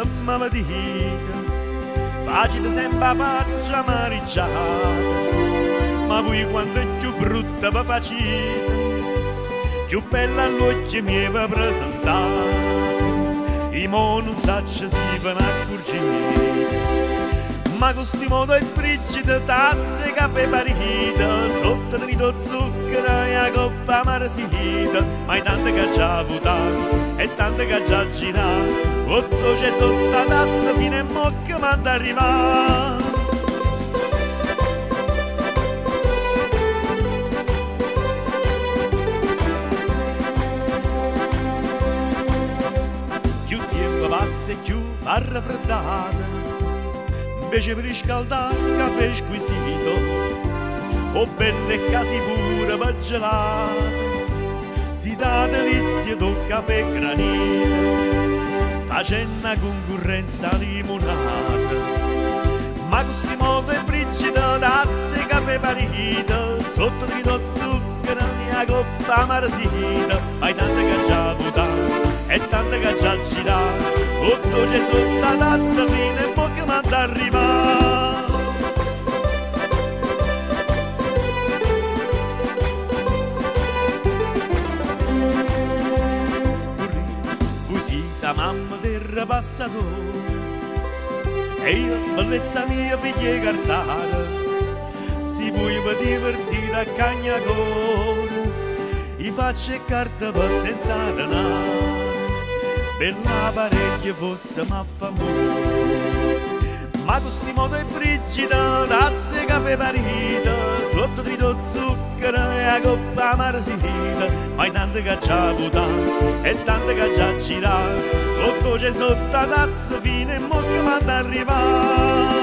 mamma mi dite, facile sempre a faccia maricciata, ma voi quando è più brutta vi facete, più bella all'occhio mi va presentata, i mo non sacci si vanno accorgere. Ma con sti modo è frigido, tazze, caffè parita, sotto trito zucchero e a coppa marsita, ma è tante che già votato e tante che già girato, 8 c'è sotto la tazza fino a mo' che manda arrivare. Più tempo passa e più va raffreddata, invece per riscaldare caffè squisito, o belle casi pure per gelato, si dà delizia del caffè granito, facendo concorrenza limonata. Ma con sti modo è frigido, tazze, caffè parito, sotto trito zucchero e a coppa marsita, ma è tante che già votato e tante che già girato, 8 c'è sotto la tazza fino a mo' che manda arrivare. Voi siete la mamma del passatore e io, bellezza mia, figlia cartare, si voi vi divertire a cagnacore, i faccio carta per senza denaro, per l'apparecchio fosse ma famore. Ma con sti modo è frigido, tazze, caffè parita, sotto trito zucchero e a coppa marsita, ma è tante che già votato e tante che già girato, 8 c'è sotto la tazza fino a mo' che manda arrivare.